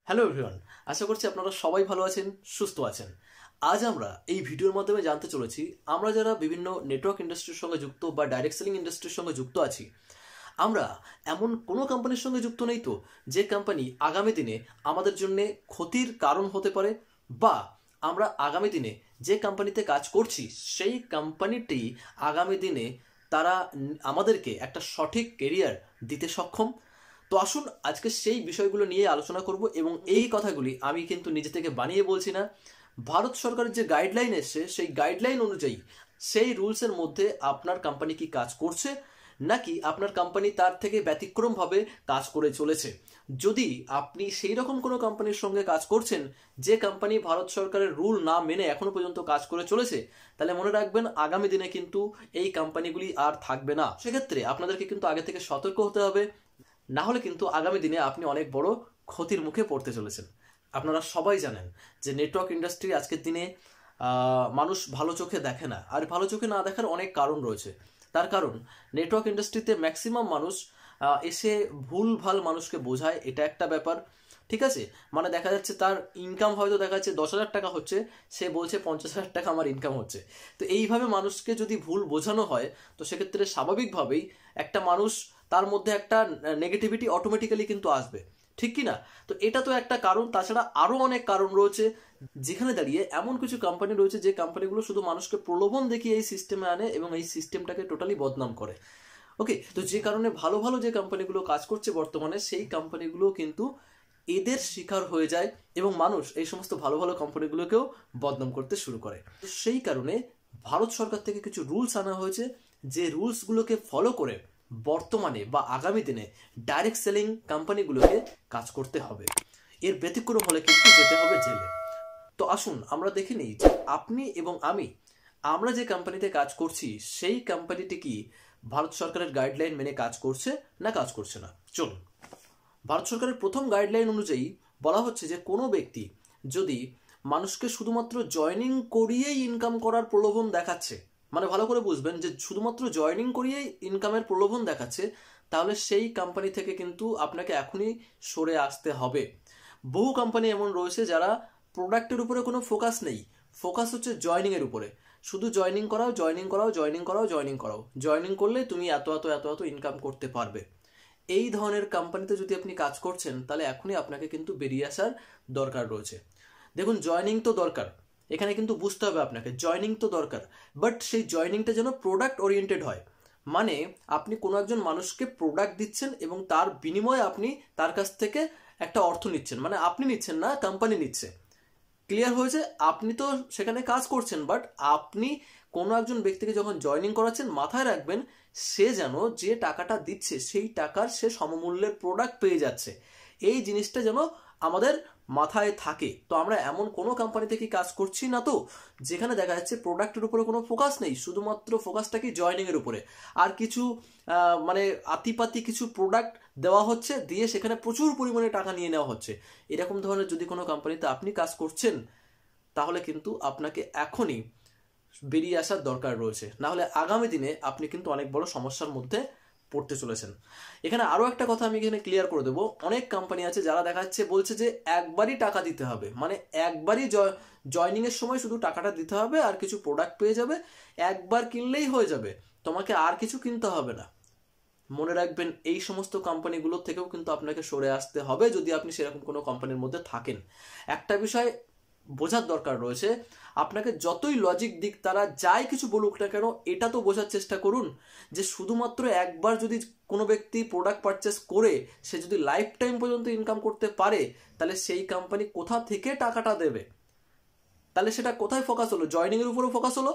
Hello everyone, আশা করছি আপনারা সবাই ভালো আছেন, সুস্থ আছেন। আজ আমরা এই ভিডিওর মাধ্যমে জানতে চলেছি আমরা যারা বিভিন্ন নেটওয়ার্ক ইন্ডাস্ট্রির সঙ্গে যুক্ত বা ডাইরেক্ট সেলিং ইন্ডাস্ট্রির সঙ্গে যুক্ত আছি, আমরা এমন কোনো কোম্পানির সঙ্গে যুক্ত নেই তো যে কোম্পানি আগামী দিনে আমাদের জন্য ক্ষতির কারণ হতে পারে, বা আমরা আগামী দিনে যে কোম্পানিতে কাজ করছি সেই কোম্পানিটি আগামী দিনে তারা আমাদেরকে একটা সঠিক কেরিয়ার দিতে সক্ষম। তো আসুন আজকে সেই বিষয়গুলো নিয়ে আলোচনা করব, এবং এই কথাগুলি আমি কিন্তু নিজে থেকে বানিয়ে বলছি না। ভারত সরকারের যে গাইডলাইন এসছে সেই গাইডলাইন অনুযায়ী সেই রুলসের মধ্যে আপনার কোম্পানি কি কাজ করছে, নাকি আপনার কোম্পানি তার থেকে ব্যতিক্রমভাবে কাজ করে চলেছে। যদি আপনি সেই রকম কোনো কোম্পানির সঙ্গে কাজ করছেন যে কোম্পানি ভারত সরকারের রুল না মেনে এখনো পর্যন্ত কাজ করে চলেছে, তাহলে মনে রাখবেন আগামী দিনে কিন্তু এই কোম্পানিগুলি আর থাকবে না। সেক্ষেত্রে আপনাদেরকে কিন্তু আগে থেকে সতর্ক হতে হবে, না হলে কিন্তু আগামী দিনে আপনি অনেক বড় ক্ষতির মুখে পড়তে চলেছেন। আপনারা সবাই জানেন যে নেটওয়ার্ক ইন্ডাস্ট্রি আজকের দিনে মানুষ ভালো চোখে দেখে না, আর ভালো চোখে না দেখার অনেক কারণ রয়েছে। তার কারণ নেটওয়ার্ক ইন্ডাস্ট্রিতে ম্যাক্সিমাম মানুষ এসে ভুলভাল মানুষকে বোঝায়, এটা একটা ব্যাপার। ঠিক আছে, মানে দেখা যাচ্ছে তার ইনকাম হয়তো দেখা যাচ্ছে 10,000 টাকা হচ্ছে, সে বলছে 50,000 টাকা আমার ইনকাম হচ্ছে। তো এইভাবে মানুষকে যদি ভুল বোঝানো হয়, তো সেক্ষেত্রে স্বাভাবিকভাবেই একটা মানুষ তার মধ্যে একটা নেগেটিভিটি অটোমেটিক্যালি কিন্তু আসবে, ঠিক কি না? তো এটা তো একটা কারণ, তাছাড়া আরও অনেক কারণ রয়েছে, যেখানে দাঁড়িয়ে এমন কিছু কোম্পানি রয়েছে যে কোম্পানিগুলো শুধু মানুষকে প্রলোভন দেখিয়ে এই সিস্টেমে আনে এবং এই সিস্টেমটাকে টোটালি বদনাম করে। ওকে, তো যে কারণে ভালো ভালো যে কোম্পানিগুলো কাজ করছে বর্তমানে, সেই কোম্পানিগুলো কিন্তু এদের শিকার হয়ে যায় এবং মানুষ এই সমস্ত ভালো ভালো কোম্পানিগুলোকেও বদনাম করতে শুরু করে। তো সেই কারণে ভারত সরকার থেকে কিছু রুলস আনা হয়েছে, যে রুলসগুলোকে ফলো করে বর্তমানে বা আগামী দিনে ডাইরেক্ট সেলিং কোম্পানিগুলোকে কাজ করতে হবে। এর ব্যতিক্রম হলে কিন্তু যেতে হবে জেলে। তো আসুন আমরা দেখে নিই যে আপনি এবং আমরা যে কোম্পানিতে কাজ করছি সেই কোম্পানিটি কি ভারত সরকারের গাইডলাইন মেনে কাজ করছে না কাজ করছে না। চলুন, ভারত সরকারের প্রথম গাইডলাইন অনুযায়ী বলা হচ্ছে যে কোনো ব্যক্তি যদি মানুষকে শুধুমাত্র জয়েনিং করিয়েই ইনকাম করার প্রলোভন দেখাচ্ছে, মানে ভালো করে বুঝবেন যে শুধুমাত্র জয়েনিং করিয়েই ইনকামের প্রলোভন দেখাচ্ছে, তাহলে সেই কোম্পানি থেকে কিন্তু আপনাকে এখনই সরে আসতে হবে। বহু কোম্পানি এমন রয়েছে যারা প্রোডাক্টের উপরে কোনো ফোকাস নেই, ফোকাস হচ্ছে জয়েনিংয়ের উপরে। শুধু জয়েনিং করাও, জয়েনিং করাও, জয়েনিং করাও, জয়েনিং করাও, জয়েনিং করলে তুমি এত এত এত এত ইনকাম করতে পারবে। এই ধরনের কোম্পানিতে যদি আপনি কাজ করছেন, তাহলে এখনই আপনাকে কিন্তু বেরিয়ে আসার দরকার রয়েছে। দেখুন, জয়েনিং তো দরকার, এখানে কিন্তু বুঝতে হবে আপনাকে, জয়েনিং তো দরকার, বাট সেই জয়েনিংটা যেন প্রোডাক্ট ওরিয়েন্টেড হয়। মানে আপনি কোনো একজন মানুষকে প্রোডাক্ট দিচ্ছেন এবং তার বিনিময়ে আপনি তার কাছ থেকে একটা অর্থ নিচ্ছেন, মানে আপনি নিচ্ছেন না, কোম্পানি নিচ্ছে। ক্লিয়ার হয়েছে? আপনি তো সেখানে কাজ করছেন, বাট আপনি কোনো একজন ব্যক্তিকে যখন জয়েনিং করাচ্ছেন, মাথায় রাখবেন সে যেন যে টাকাটা দিচ্ছে সেই টাকার সে সমমূল্যের প্রোডাক্ট পেয়ে যাচ্ছে। এই জিনিসটা যেন আমাদের মাথায় থাকে। তো আমরা এমন কোনো কোম্পানিতে কি কাজ করছি না তো যেখানে দেখা যাচ্ছে প্রোডাক্টের উপরে কোনো ফোকাস নেই, শুধুমাত্র ফোকাসটা কি জয়েনিংয়ের উপরে, আর কিছু মানে আতিপাতি কিছু প্রোডাক্ট দেওয়া হচ্ছে, দিয়ে সেখানে প্রচুর পরিমাণে টাকা নিয়ে নেওয়া হচ্ছে। এরকম ধরনের যদি কোনো কোম্পানিতে আপনি কাজ করছেন, তাহলে কিন্তু আপনাকে এখনই বেরিয়ে আসার দরকার রয়েছে, না হলে আগামী দিনে আপনি কিন্তু অনেক বড় সমস্যার মধ্যে পড়তে চলেছেন। এখানে আরও একটা কথা আমি এখানে ক্লিয়ার করে দেবো, অনেক কোম্পানি আছে যারা দেখা যাচ্ছে বলছে যে একবারই টাকা দিতে হবে, মানে একবারই জয়নিংয়ের সময় শুধু টাকাটা দিতে হবে আর কিছু প্রোডাক্ট পেয়ে যাবে, একবার কিনলেই হয়ে যাবে, তোমাকে আর কিছু কিনতে হবে না। মনে রাখবেন এই সমস্ত কোম্পানিগুলোর থেকেও কিন্তু আপনাকে সরে আসতে হবে যদি আপনি সেরকম কোনো কোম্পানির মধ্যে থাকেন। একটা বিষয় বোঝার দরকার রয়েছে, আপনাকে যতই লজিক দিক তারা যাই কিছু বলুক না কেন, এটা তো বোঝার চেষ্টা করুন যে শুধুমাত্র একবার যদি কোনো ব্যক্তি প্রোডাক্ট পারচেস করে সে যদি লাইফ টাইম পর্যন্ত ইনকাম করতে পারে, তাহলে সেই কোম্পানি কোথা থেকে টাকাটা দেবে? তাহলে সেটা কোথায় ফোকাস হলো? জয়নিংয়ের উপরে ফোকাস হলো,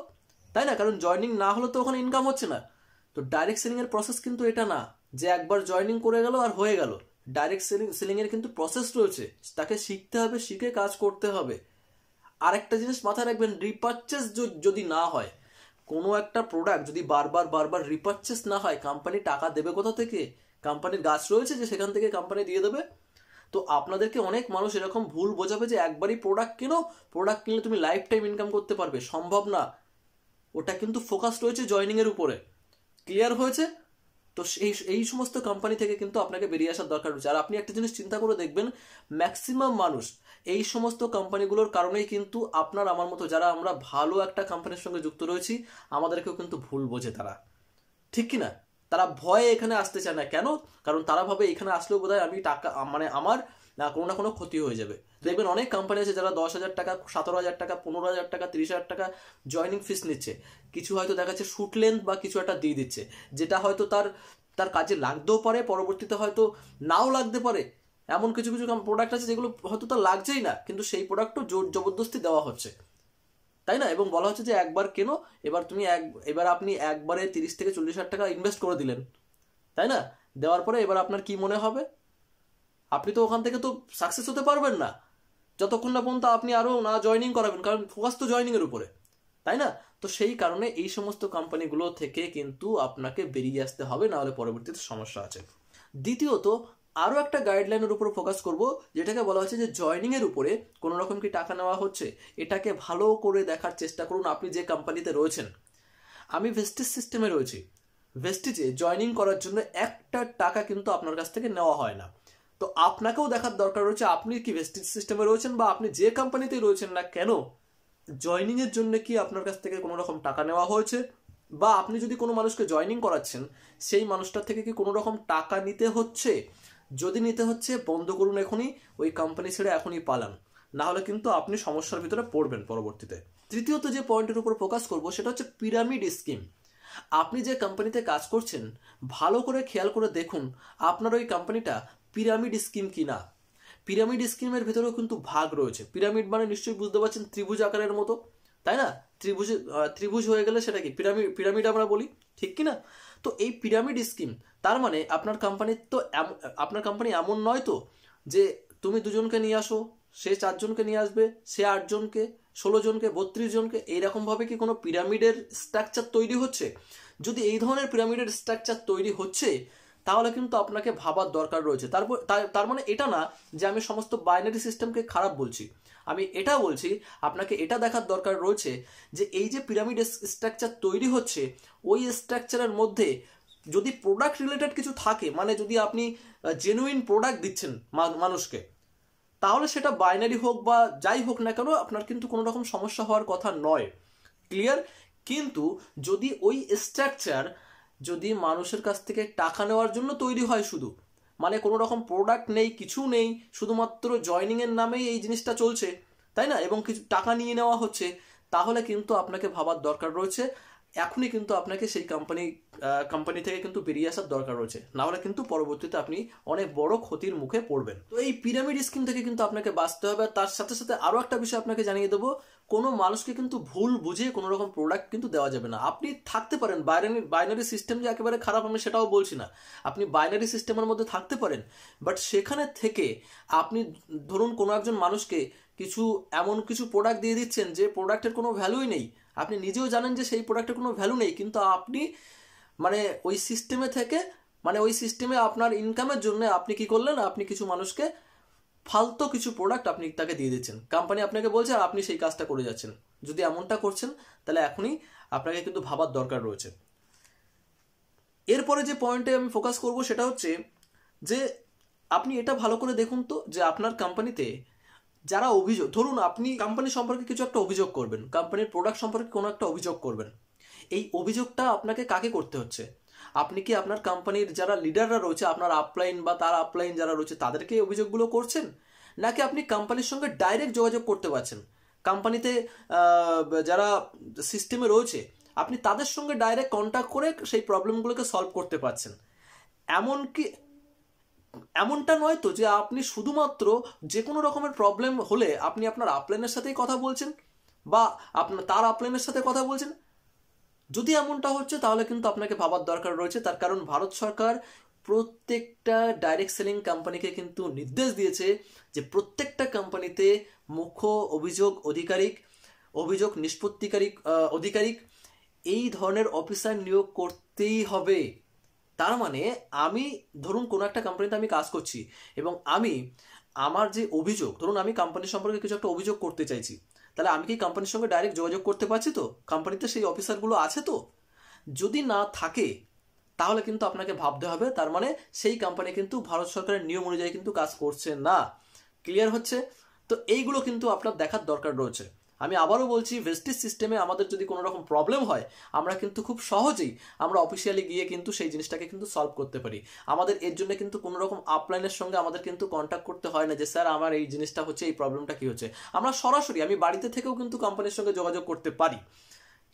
তাই না? কারণ জয়নিং না হলে তো ওখানে ইনকাম হচ্ছে না। তো ডাইরেক্ট সেলিংয়ের প্রসেস কিন্তু এটা না যে একবার জয়নিং করে গেল আর হয়ে গেল। ডাইরেক্ট সেলিংয়ের কিন্তু প্রসেস রয়েছে, তাকে শিখতে হবে, শিখে কাজ করতে হবে। আরেকটা জিনিস মাথায় রাখবেন, রিপারচেস যদি না হয়, কোনো একটা প্রোডাক্ট যদি বারবার বারবার রিপারচেস না হয়, কোম্পানি টাকা দেবে কোথা থেকে? কোম্পানির গাছ রয়েছে যে সেখান থেকে কোম্পানি দিয়ে দেবে? তো আপনাদেরকে অনেক মানুষ এরকম ভুল বোঝাবে যে একবারই প্রোডাক্ট কিনো, প্রোডাক্ট কিনলে তুমি লাইফ টাইম ইনকাম করতে পারবে, সম্ভব না। ওটা কিন্তু ফোকাস রয়েছে জয়নিংয়ের উপরে। ক্লিয়ার হয়েছে? তো তো এই সমস্ত কোম্পানি থেকে কিন্তু আপনাকে বেরিয়ে আসার দরকার রয়েছে। আর আপনি একটা জিনিস চিন্তা করে দেখবেন, ম্যাক্সিমাম মানুষ এই সমস্ত কোম্পানিগুলোর কারণেই কিন্তু আপনার আমার মতো যারা আমরা ভালো একটা কোম্পানির সঙ্গে যুক্ত রয়েছি আমাদেরকেও কিন্তু ভুল বোঝে তারা, ঠিক কি না? তারা ভয়ে এখানে আসতে চায় না। কেন? কারণ তারা ভাবে এখানে আসলেও বোধহয় আমি টাকা মানে আমার না কোনো না কোনো ক্ষতি হয়ে যাবে। দেখবেন অনেক কোম্পানি আছে যারা 10,000 টাকা, 17,000 টাকা, 15,000 টাকা, 30,000 টাকা জয়নিং ফিস নিচ্ছে। কিছু হয়তো দেখা যাচ্ছে শুট লেন্থ বা কিছু একটা দিয়ে দিচ্ছে, যেটা হয়তো তার কাজে লাগতেও পারে, পরবর্তীতে হয়তো নাও লাগতে পারে। এমন কিছু কিছু প্রোডাক্ট আছে যেগুলো হয়তো তার লাগছেই না, কিন্তু সেই প্রোডাক্টও জোর জবরদস্তি দেওয়া হচ্ছে, তাই না? এবং বলা হচ্ছে যে একবার কেনো, এবার আপনি একবারে 30 থেকে 40,000 টাকা ইনভেস্ট করে দিলেন, তাই না? দেওয়ার পরে এবার আপনার কি মনে হবে? আপনি তো ওখান থেকে তো সাকসেস হতে পারবেন না যতক্ষণ না পর্যন্ত আপনি আরো না জয়নিং করাবেন, কারণ ফোকাস তো জয়নিং এর উপরে, তাই না? তো সেই কারণে এই সমস্ত কোম্পানিগুলো থেকে কিন্তু আপনাকে বেরিয়ে আসতে হবে, না হলে পরবর্তীতে সমস্যা আছে। দ্বিতীয়ত আরো একটা গাইডলাইনের উপর ফোকাস করব, যেটাকে বলা হচ্ছে যে জয়নিং এর উপরে কোনো রকম কি টাকা নেওয়া হচ্ছে, এটাকে ভালো করে দেখার চেষ্টা করুন আপনি যে কোম্পানিতে রয়েছেন। আমি ভেস্টিজ সিস্টেমে রয়েছি। ভেস্টিজে জয়নিং করার জন্য একটা টাকা কিন্তু আপনার কাছ থেকে নেওয়া হয় না। তো আপনাকেও দেখার দরকার রয়েছে আপনি কি ভেস্টিজ সিস্টেমে রয়েছেন, বা আপনি যে কোম্পানিতে রয়েছেন না কেন, জয়নিং এর জন্য কি আপনার কাছ থেকে কোনো রকম টাকা নেওয়া হয়েছে, বা আপনি যদি কোনো মানুষকে জয়নিং করাচ্ছেন সেই মানুষটার থেকে কি কোনো রকম টাকা নিতে হচ্ছে। যদি নিতে হচ্ছে বন্ধ করুন এখনই, ওই কোম্পানি ছেড়ে এখনই পালান, না হলে কিন্তু আপনি সমস্যার ভিতরে পড়বেন পরবর্তীতে। তৃতীয়ত যে পয়েন্টের উপর ফোকাস করব সেটা হচ্ছে পিরামিড স্কিম। আপনি যে কোম্পানিতে কাজ করছেন ভালো করে খেয়াল করে দেখুন আপনার ওই কোম্পানিটা পিরামিড স্কিম কিনা। পিরামিড স্কিমের ভিতরেও কিন্তু ভাগ রয়েছে। পিরামিড মানে নিশ্চয়ই বুঝতে পারছেন ত্রিভুজ আকারের মতো, তাই না? ত্রিভুজ হয়ে গেলে সেটা কি পিরামিড আমরা বলি, ঠিক কি না? তো এই পিরামিড স্কিম তার মানে আপনার কোম্পানি এমন নয় তো যে তুমি 2জনকে নিয়ে আসো, সে 4জনকে নিয়ে আসবে, সে 8জনকে, 16জনকে, 32জনকে, এইরকম ভাবে কি কোনো পিরামিডের স্ট্রাকচার তৈরি হচ্ছে? যদি এই ধরনের পিরামিডের স্ট্রাকচার তৈরি হচ্ছে তাহলে কিন্তু আপনাকে ভাবার দরকার রয়েছে। তার মানে এটা না যে আমি সমস্ত বাইনারি সিস্টেমকে খারাপ বলছি, আমি এটা বলছি আপনাকে এটা দেখার দরকার রয়েছে যে এই যে পিরামিড স্ট্রাকচার তৈরি হচ্ছে ওই স্ট্রাকচারের মধ্যে যদি প্রোডাক্ট রিলেটেড কিছু থাকে, মানে যদি আপনি জেনুইন প্রোডাক্ট দিচ্ছেন মানুষকে, তাহলে সেটা বাইনারি হোক বা যাই হোক না কেন আপনার কিন্তু কোনো রকম সমস্যা হওয়ার কথা নয়, ক্লিয়ার? কিন্তু যদি ওই স্ট্রাকচার যদি মানুষের কাছ থেকে টাকা নেওয়ার জন্য তৈরি হয় শুধু, মানে কোনো রকম প্রোডাক্ট নেই, কিছু নেই, শুধুমাত্র জয়নিং এর নামেই এই জিনিসটা চলছে, তাই না, এবং কিছু টাকা নিয়ে নেওয়া হচ্ছে, তাহলে কিন্তু আপনাকে ভাবার দরকার রয়েছে। এখনই কিন্তু আপনাকে সেই কোম্পানি থেকে কিন্তু বেরিয়ে আসার দরকার রয়েছে, না হলে কিন্তু পরবর্তীতে আপনি অনেক বড় ক্ষতির মুখে পড়বেন। তো এই পিরামিড স্কিম থেকে কিন্তু আপনাকে বাঁচতে হবে। তার সাথে সাথে আরো একটা বিষয় আপনাকে জানিয়ে দেবো, কোনো মানুষকে কিন্তু ভুল বুঝে কোনো রকম প্রোডাক্ট কিন্তু দেওয়া যাবে না। আপনি থাকতে পারেন বাইনারি সিস্টেম যে একেবারে খারাপ আমি সেটাও বলছি না, আপনি বাইনারি সিস্টেমের মধ্যে থাকতে পারেন, বাট সেখানে থেকে আপনি ধরুন কোনো একজন মানুষকে এমন কিছু প্রোডাক্ট দিয়ে দিচ্ছেন যে প্রোডাক্টের কোনো ভ্যালুই নেই, আপনি নিজেও জানেন যে সেই প্রোডাক্টের কোনো ভ্যালু নেই, কিন্তু আপনি মানে ওই সিস্টেমে থেকে মানে ওই সিস্টেমে আপনার ইনকামের জন্য আপনি কি করলেন, আপনি কিছু মানুষকে ফালতু কিছু প্রোডাক্ট আপনি তাকে দিয়ে দিচ্ছেন, কোম্পানি আপনাকে বলছে আর আপনি সেই কাজটা করে যাচ্ছেন। যদি এমনটা করছেন তাহলে এখনই আপনাকে কিন্তু ভাবার দরকার রয়েছে। এরপরে যে পয়েন্টে আমি ফোকাস করব সেটা হচ্ছে যে আপনি এটা ভালো করে দেখুন তো যে আপনার কোম্পানিতে যারা অভিযোগ, ধরুন আপনি কোম্পানি সম্পর্কে কিছু একটা অভিযোগ করবেন, কোম্পানির প্রোডাক্ট সম্পর্কে কোনো একটা অভিযোগ করবেন, এই অভিযোগটা আপনাকে কাকে করতে হচ্ছে? আপনি কি আপনার কোম্পানির যারা লিডাররা রয়েছে, আপনার আপলাইন বা তার আপলাইন যারা রয়েছে তাদেরকে এই অভিযোগগুলো করছেন, নাকি আপনি কোম্পানির সঙ্গে ডাইরেক্ট যোগাযোগ করতে পারছেন? কোম্পানিতে যারা সিস্টেমে রয়েছে আপনি তাদের সঙ্গে ডাইরেক্ট কন্ট্যাক্ট করে সেই প্রবলেমগুলোকে সলভ করতে পারছেন। এমনটা নয় তো যে আপনি শুধুমাত্র যে কোনো রকমের প্রবলেম হলে আপনি আপনার আপলাইনের সাথেই কথা বলছেন বা তার আপলাইনের সাথে কথা বলছেন। যদি এমনটা হচ্ছে তাহলে কিন্তু আপনাকে ভাবার দরকার রয়েছে, তার কারণ ভারত সরকার প্রত্যেকটা ডাইরেক্ট সেলিং কোম্পানিকে কিন্তু নির্দেশ দিয়েছে যে প্রত্যেকটা কোম্পানিতে মুখ্য অভিযোগ নিষ্পত্তিকারী আধিকারিক এই ধরনের অফিসার নিয়োগ করতেই হবে। তার মানে আমি ধরুন কোনো একটা কোম্পানিতে আমি কাজ করছি এবং আমার যে অভিযোগ, ধরুন আমি কোম্পানি সম্পর্কে কিছু একটা অভিযোগ করতে চাইছি, তাহলে আমি কি কোম্পানির সঙ্গে ডাইরেক্ট যোগাযোগ করতে পারছি তো? কোম্পানিতে সেই অফিসারগুলো আছে তো? যদি না থাকে তাহলে কিন্তু আপনাকে ভাবতে হবে তার মানে সেই কোম্পানি কিন্তু ভারত সরকারের নিয়ম অনুযায়ী কিন্তু কাজ করছে না। ক্লিয়ার হচ্ছে? তো এইগুলো কিন্তু আপনার দেখার দরকার রয়েছে। আমি আবারও বলছি, ভেস্টিজ সিস্টেমে আমাদের যদি কোনো রকম প্রবলেম হয় আমরা কিন্তু খুব সহজেই আমরা অফিসিয়ালি গিয়ে কিন্তু সেই জিনিসটাকে কিন্তু সলভ করতে পারি। আমাদের এর জন্য কিন্তু কোনো রকম আপলাইনের সঙ্গে আমাদের কিন্তু কন্ট্যাক্ট করতে হয় না যে স্যার আমার এই জিনিসটা হচ্ছে, এই প্রবলেমটা কি হচ্ছে। আমরা সরাসরি আমি বাড়িতে থেকেও কিন্তু কোম্পানির সঙ্গে যোগাযোগ করতে পারি।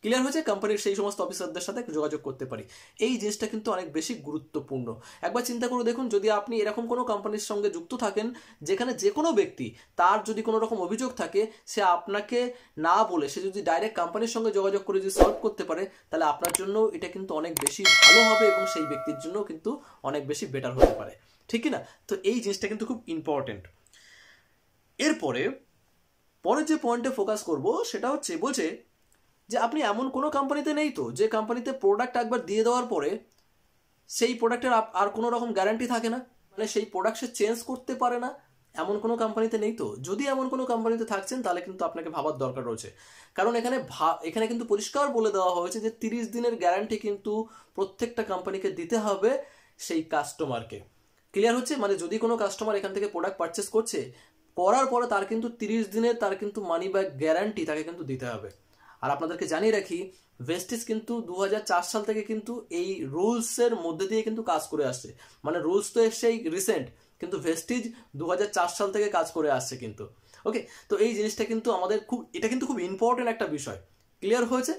ক্লিয়ার হয়েছে? কোম্পানির সেই সমস্ত অফিসারদের সাথে যোগাযোগ করতে পারি। এই জিনিসটা কিন্তু অনেক বেশি গুরুত্বপূর্ণ। একবার চিন্তা করে দেখুন, যদি আপনি এরকম কোনো কোম্পানির সঙ্গে যুক্ত থাকেন যেখানে যে কোনো ব্যক্তি তার যদি কোনো রকম অভিযোগ থাকে সে আপনাকে না বলে সে যদি ডাইরেক্ট কোম্পানির সঙ্গে যোগাযোগ করে যদি সলভ করতে পারে, তাহলে আপনার জন্য এটা কিন্তু অনেক বেশি ভালো হবে এবং সেই ব্যক্তির জন্য কিন্তু অনেক বেশি বেটার হতে পারে। ঠিক কি না? তো এই জিনিসটা কিন্তু খুব ইম্পর্টেন্ট। এরপরে পরের যে পয়েন্টে ফোকাস করব সেটা হচ্ছে, বলছে যে আপনি এমন কোনো কোম্পানিতে নেই তো যে কোম্পানিতে প্রোডাক্ট একবার দিয়ে দেওয়ার পরে সেই প্রোডাক্টের আর কোনো রকম গ্যারান্টি থাকে না, মানে সেই প্রোডাক্ট সে চেঞ্জ করতে পারে না, এমন কোনো কোম্পানিতে নেই তো? যদি এমন কোনো কোম্পানিতে থাকছেন তাহলে কিন্তু আপনাকে ভাবার দরকার রয়েছে। কারণ এখানে কিন্তু পরিষ্কার বলে দেওয়া হয়েছে যে 30 দিনের গ্যারান্টি কিন্তু প্রত্যেকটা কোম্পানিকে দিতে হবে সেই কাস্টমারকে। ক্লিয়ার হচ্ছে? মানে যদি কোনো কাস্টমার এখান থেকে প্রোডাক্ট পারচেস করছে, করার পরে তার কিন্তু 30 দিনের তার কিন্তু মানি ব্যাক গ্যারান্টি তাকে কিন্তু দিতে হবে। আর আপনাদেরকে জানিয়ে রাখি, ভেস্টিজ কিন্তু 2004 সাল থেকে কিন্তু এই রুলসের মধ্যে দিয়ে কিন্তু কাজ করে আসছে। মানে রুলস তো এসেই রিসেন্ট, কিন্তু ভেস্টিজ 2004 সাল থেকে কাজ করে আসছে কিন্তু। ওকে, তো এই জিনিসটা কিন্তু আমাদের এটা কিন্তু খুব ইম্পর্টেন্ট একটা বিষয়। ক্লিয়ার হয়েছে?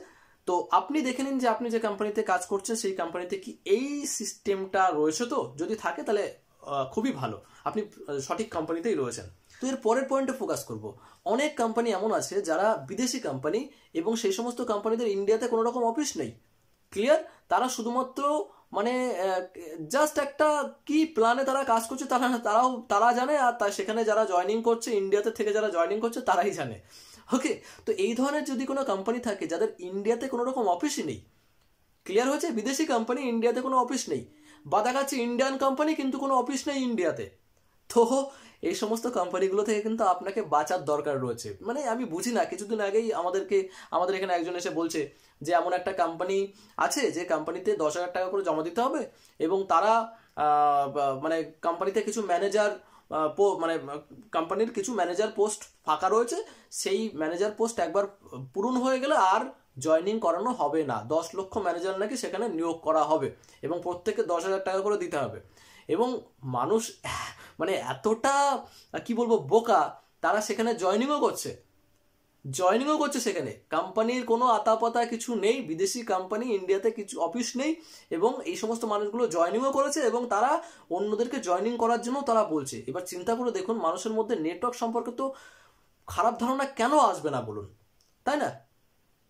তো আপনি দেখে নিন যে আপনি যে কোম্পানিতে কাজ করছেন সেই কোম্পানিতে কি এই সিস্টেমটা রয়েছে। তো যদি থাকে তাহলে খুবই ভালো, আপনি সঠিক কোম্পানিতেই রয়েছেন। তো এর পরের পয়েন্টে ফোকাস করব। অনেক কোম্পানি এমন আছে যারা বিদেশি কোম্পানি এবং সেই সমস্ত কোম্পানিদের ইন্ডিয়াতে কোনো রকম অফিস নেই। ক্লিয়ার? তারা শুধুমাত্র মানে জাস্ট একটা কি প্ল্যানে তারা কাজ করছে তারা জানে, আর সেখানে যারা জয়েনিং করছে ইন্ডিয়াতে থেকে যারা জয়েনিং করছে তারাই জানে। ওকে, তো এই ধরনের যদি কোনো কোম্পানি থাকে যাদের ইন্ডিয়াতে কোনো রকম অফিসই নেই, ক্লিয়ার হয়েছে? বিদেশি কোম্পানি ইন্ডিয়াতে কোনো অফিস নেই, বা দেখা যাচ্ছে ইন্ডিয়ান কোম্পানি কিন্তু কোনো অফিস নেই ইন্ডিয়াতে, তো এই সমস্ত কোম্পানিগুলো থেকে কিন্তু আপনাকে বাঁচার দরকার রয়েছে। মানে আমি বুঝি না, কিছুদিন আগেই আমাদের এখানে একজন এসে বলছে যে এমন একটা কোম্পানি আছে যে কোম্পানিতে 10,000 টাকা করে জমা দিতে হবে এবং তারা মানে কোম্পানিতে কিছু ম্যানেজার মানে কোম্পানির কিছু ম্যানেজার পোস্ট ফাঁকা রয়েছে, সেই ম্যানেজার পোস্ট একবার পূরণ হয়ে গেলে আর জয়েনিং করানো হবে না। 10 লক্ষ ম্যানেজার নাকি সেখানে নিয়োগ করা হবে এবং প্রত্যেকে 10,000 টাকা করে দিতে হবে। এবং মানুষ মানে এতটা কি বলবো বোকা, তারা সেখানে জয়েনিংও করছে সেখানে। কোম্পানির কোনো আতাপাতা কিছু নেই, বিদেশি কোম্পানি, ইন্ডিয়াতে কিছু অফিস নেই, এবং এই সমস্ত মানুষগুলো জয়েনিংও করেছে এবং তারা অন্যদেরকে জয়েনিং করার জন্য তারা বলছে। এবার চিন্তা করে দেখুন, মানুষের মধ্যে নেটওয়ার্ক সম্পর্কে তো খারাপ ধারণা কেন আসবে না বলুন, তাই না?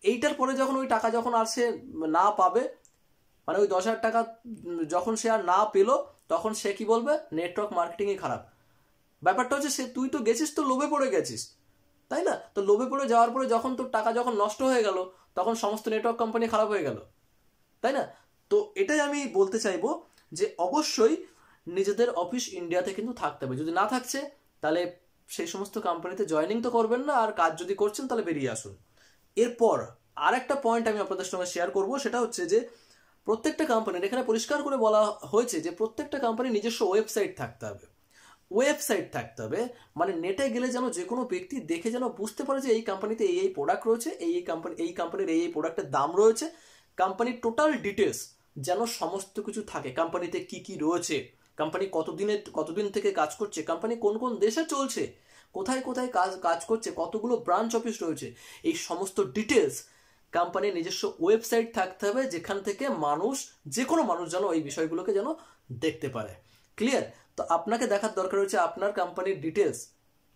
এইটার পরে যখন ওই টাকা যখন আর সে না পাবে, মানে ওই 10,000 টাকা যখন সে আর না পেলো, তখন সে কি বলবে? নেটওয়ার্ক মার্কেটিংই খারাপ। ব্যাপারটা হচ্ছে তুই তো গেছিস, তো লোভে পড়ে গেছিস, তাই না? তো লোভে পড়ে যাওয়ার পরে যখন তোর টাকা যখন নষ্ট হয়ে গেল, তখন সমস্ত নেটওয়ার্ক কোম্পানি খারাপ হয়ে গেল, তাই না? তো এটাই আমি বলতে চাইবো যে অবশ্যই নিজেদের অফিস ইন্ডিয়াতে কিন্তু থাকতে হবে। যদি না থাকছে তাহলে সেই সমস্ত কোম্পানিতে জয়েনিং তো করবেন না, আর কাজ যদি করছেন তাহলে বেরিয়ে আসুন। এরপর আর একটা পয়েন্ট আমি আপনাদের সঙ্গে শেয়ার করব, সেটা হচ্ছে যে প্রত্যেকটা কোম্পানির এখানে পরিষ্কার করে বলা হয়েছে যে প্রত্যেকটা কোম্পানির নিজস্ব ওয়েবসাইট থাকতে হবে। মানে নেটে গেলে যেন যে কোনো ব্যক্তি দেখে যেন বুঝতে পারে যে এই কোম্পানিতে এই প্রোডাক্ট রয়েছে, এই কোম্পানির এই প্রোডাক্টের দাম রয়েছে, কোম্পানির টোটাল ডিটেলস যেন সমস্ত কিছু থাকে। কোম্পানিতে কি কি রয়েছে, কোম্পানি কতদিন থেকে কাজ করছে, কোম্পানি কোন কোন দেশে চলছে, কোথায় কোথায় কাজ করছে, কতগুলো ব্রাঞ্চ অফিস রয়েছে, এই সমস্ত ডিটেলস কোম্পানির নিজস্ব ওয়েবসাইট থাকতে হবে, যেখান থেকে যে কোনো মানুষ যেন এই বিষয়গুলোকে যেন দেখতে পারে। ক্লিয়ার? তো আপনাকে দেখার দরকার হচ্ছে আপনার কোম্পানির ডিটেলস,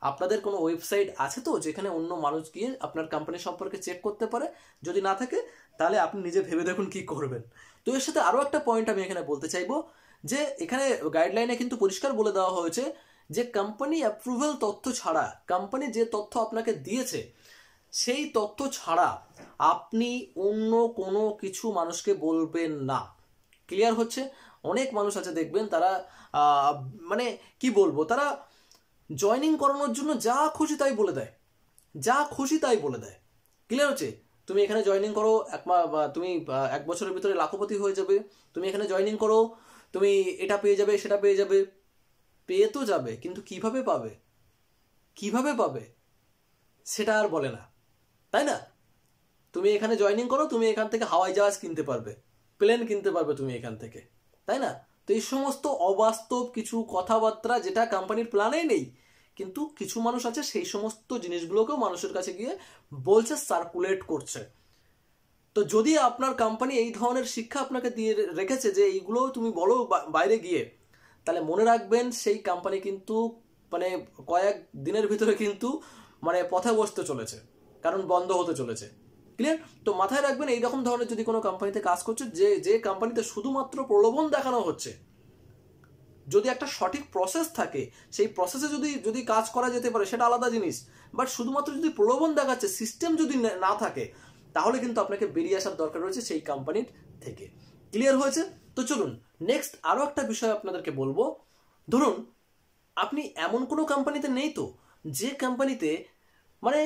আপনাদের কোনো ওয়েবসাইট আছে তো যেখানে অন্য মানুষ গিয়ে আপনার কোম্পানি সম্পর্কে চেক করতে পারে? যদি না থাকে তাহলে আপনি নিজে ভেবে দেখুন কি করবেন। তো এর সাথে আরও একটা পয়েন্ট আমি এখানে বলতে চাইবো যে এখানে গাইডলাইনে কিন্তু পরিষ্কার বলে দেওয়া হয়েছে যে কোম্পানি অ্যাপ্রুভাল তথ্য ছাড়া, কোম্পানি যে তথ্য আপনাকে দিয়েছে সেই তথ্য ছাড়া আপনি অন্য কোনো কিছু মানুষকে বলবেন না। ক্লিয়ার হচ্ছে? অনেক মানুষ আছে দেখবেন তারা মানে কি বলবো, তারা জয়েনিং করানোর জন্য যা খুশি তাই বলে দেয়। ক্লিয়ার হচ্ছে? তুমি এখানে জয়েনিং করো, তুমি 1 বছরের ভিতরে লাখপতি হয়ে যাবে, তুমি এখানে জয়েনিং করো, তুমি এটা পেয়ে যাবে, সেটা পেয়ে যাবে। পেয়ে তো যাবে, কিন্তু কিভাবে পাবে, কিভাবে পাবে সেটা আর বলে না, তাই না? তুমি এখানে জয়েনিং করো, তুমি এখান থেকে হাওয়াই জাহাজ কিনতে পারবে, প্লেন কিনতে পারবে তুমি এখান থেকে, তাই না? তো এই সমস্ত অবাস্তব কিছু কথাবার্তা যেটা কোম্পানির প্ল্যানেই নেই, কিন্তু কিছু মানুষ আছে সেই সমস্ত জিনিসগুলোকেও মানুষের কাছে গিয়ে বলছে, সার্কুলেট করছে। তো যদি আপনার কোম্পানি এই ধরনের শিক্ষা আপনাকে দিয়ে রেখেছে যে এইগুলো তুমি বলো বাইরে গিয়ে, তাহলে মনে রাখবেন সেই কোম্পানি কিন্তু মানে কয়েক দিনের ভিতরে কিন্তু মানে পথে বসতে চলেছে, কারণ বন্ধ হতে চলেছে। ক্লিয়ার? তো মাথায় রাখবেন, এইরকম ধরনের যদি কোনো কোম্পানিতে কাজ করছে, যে কোম্পানিতে শুধুমাত্র প্রলোভন দেখানো হচ্ছে, যদি একটা সঠিক প্রসেস থাকে, সেই প্রসেসে যদি কাজ করা যেতে পারে সেটা আলাদা জিনিস, বাট শুধুমাত্র যদি প্রলোভন দেখাচ্ছে, সিস্টেম যদি না থাকে, তাহলে কিন্তু আপনাকে বেরিয়ে আসার দরকার রয়েছে সেই কোম্পানির থেকে। ক্লিয়ার হয়েছে? তো চলুন নেক্সট আরো একটা বিষয় আপনাদেরকে বলবো। ধরুন আপনি এমন কোনো কোম্পানিতে নেই তো যে কোম্পানিতে মানে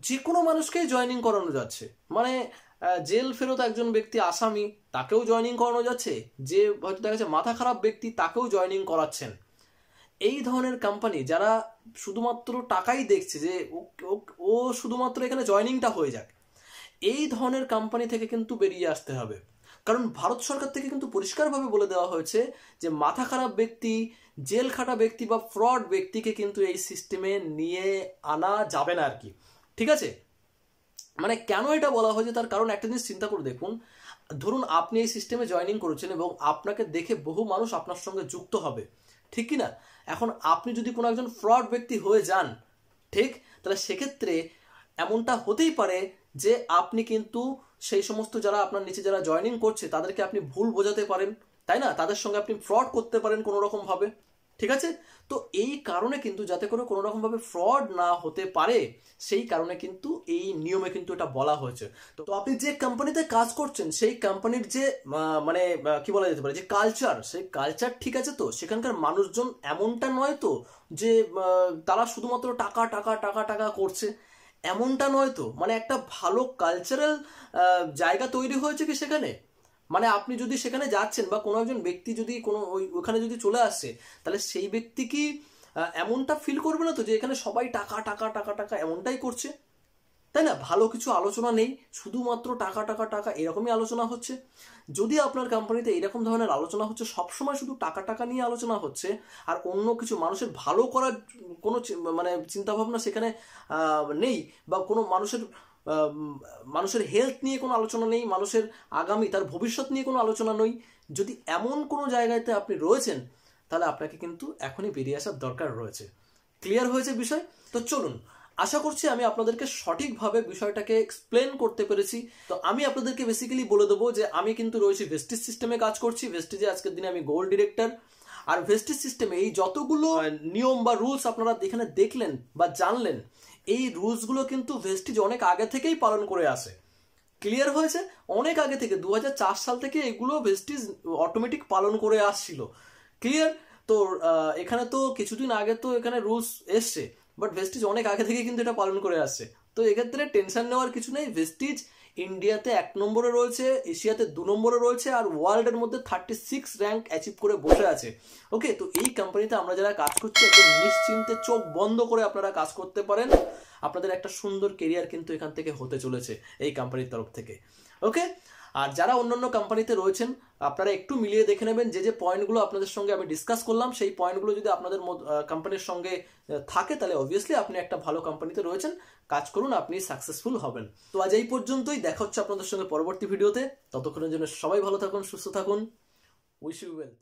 যে কোনো মানুষকেই জয়েনিং করানো যাচ্ছে, মানে জেল ফেরত একজন ব্যক্তি আসামি তাকেও জয়েনিং করানো যাচ্ছে, যে হয়তো দেখা যাচ্ছে মাথা খারাপ ব্যক্তি তাকেও জয়েনিং করাচ্ছেন। এই ধরনের কোম্পানি যারা শুধুমাত্র টাকাই দেখছে যে ও শুধুমাত্র এখানে জয়েনিংটা হয়ে যাক, এই ধরনের কোম্পানি থেকে কিন্তু বেরিয়ে আসতে হবে। কারণ ভারত সরকার থেকে কিন্তু পরিষ্কারভাবে বলে দেওয়া হয়েছে যে মাথা খারাপ ব্যক্তি, জেল খাটা ব্যক্তি বা ফ্রড ব্যক্তিকে কিন্তু এই সিস্টেমে নিয়ে আনা যাবে না আর কি। ঠিক আছে? মানে কেন এটা বলা হয়েছে তার কারণ একটা জিনিস চিন্তা করে দেখুন। ধরুন আপনি এই সিস্টেমে জয়েনিং করেছেন এবং আপনাকে দেখে বহু মানুষ আপনার সঙ্গে যুক্ত হবে, ঠিক কি না? এখন আপনি যদি কোনো একজন ফ্রড ব্যক্তি হয়ে যান, ঠিক, তাহলে সেক্ষেত্রে এমনটা হতেই পারে যে আপনি কিন্তু সেই সমস্ত যারা আপনার নিচে যারা জয়েনিং করছে তাদেরকে আপনি ভুল বোঝাতে পারেন, তাই না? তাদের সঙ্গে আপনি ফ্রড করতে পারেন কোনো রকম ভাবে, ঠিক আছে? তো এই কারণে কিন্তু যাতে করে কোনো রকম ভাবে ফ্রড না হতে পারে, সেই কারণে কিন্তু এই নিয়মে কিন্তু এটা বলা হয়েছে। তো আপনি যে কোম্পানিতে কাজ করছেন সেই কোম্পানির যে মানে কি বলা যেতে পারে যে কালচার, সেই কালচার ঠিক আছে তো? সেখানকার মানুষজন এমনটা নয় তো যে তারা শুধুমাত্র টাকা টাকা টাকা টাকা করছে, এমনটা নয় তো? মানে একটা ভালো কালচারাল জায়গা তৈরি হয়েছে কি সেখানে? মানে আপনি যদি সেখানে যাচ্ছেন বা কোনো একজন ব্যক্তি যদি কোনো ওখানে যদি চলে আসে, তাহলে সেই ব্যক্তি কি এমনটা ফিল করবে না তো যে এখানে সবাই টাকা টাকা টাকা টাকা এমনটাই করছে, তাই না? ভালো কিছু আলোচনা নেই, শুধুমাত্র টাকা টাকা টাকা এরকমই আলোচনা হচ্ছে। যদি আপনার কোম্পানিতে এরকম ধরনের আলোচনা হচ্ছে, সবসময় শুধু টাকা টাকা নিয়ে আলোচনা হচ্ছে, আর অন্য কিছু মানুষের ভালো করার কোনো মানে চিন্তাভাবনা সেখানে নেই, বা কোনো মানুষের হেলথ নিয়ে কোনো আলোচনা নেই, মানুষের আগামী তার ভবিষ্যৎ নিয়ে কোনো আলোচনা নেই, যদি এমন কোনো জায়গাতে আপনি রয়েছেন, তাহলে আপনাকে কিন্তু এখনই বেরিয়ে আসার দরকার রয়েছে। ক্লিয়ার হয়েছে বিষয়? তো চলুন, আশা করছি আমি আপনাদেরকে সঠিকভাবে বিষয়টাকে এক্সপ্লেন করতে পেরেছি। তো আমি আপনাদেরকে বেসিক্যালি বলে দেবো যে আমি কিন্তু রয়েছি ভেস্টিজ সিস্টেমে কাজ করছি। ভেস্টিজে আজকের দিনে আমি গোল্ড ডিরেক্টর। আর ভেস্টিজ সিস্টেমে এই যতগুলো নিয়ম বা রুলস আপনারা এখানে দেখলেন বা জানলেন, এই রুলসগুলো কিন্তু ভেস্টিজ অনেক আগে থেকেই পালন করে আসে। ক্লিয়ার হয়েছে? অনেক আগে থেকে 2004 সাল থেকে এগুলো ভেস্টিজ অটোমেটিক পালন করে আসছিল। ক্লিয়ার? তো এখানে তো কিছুদিন আগে তো এখানে রুলস এসছে, বাট ভেস্টিজ অনেক আগে থেকে কিন্তু এটা পালন করে আসছে। তো এক্ষেত্রে টেনশন নেওয়ার কিছু নেই। ভেস্টিজ ইন্ডিয়াতে 1 নম্বরে রয়েছে, এশিয়াতে 2 নম্বরে রয়েছে, আর ওয়ার্ল্ডের মধ্যে 36 র্যাঙ্ক অ্যাচিভ করে বসে আছে। ওকে, তো এই কোম্পানিতে আমরা যারা কাজ করছি একদম নিশ্চিন্তে চোখ বন্ধ করে আপনারা কাজ করতে পারেন। আপনাদের একটা সুন্দর কেরিয়ার কিন্তু এখান থেকে হতে চলেছে এই কোম্পানির তরফ থেকে। ওকে, আর যারা অন্যান্য কোম্পানিতে রয়েছেন আপনারা একটু মিলিয়ে দেখে নেবেন যে পয়েন্টগুলো আপনাদের সঙ্গে আমি ডিসকাস করলাম, সেই পয়েন্টগুলো যদি আপনাদের কোম্পানির সঙ্গে থাকে, তাহলে অবভিয়াসলি আপনি একটা ভালো কোম্পানিতে রয়েছেন, কাজ করুন, আপনি সাকসেসফুল হবেন। তো আজ এই পর্যন্তই, দেখা হচ্ছে আপনাদের সঙ্গে পরবর্তী ভিডিওতে। ততক্ষণের জন্য সবাই ভালো থাকুন, সুস্থ থাকুন। Wish you wealth.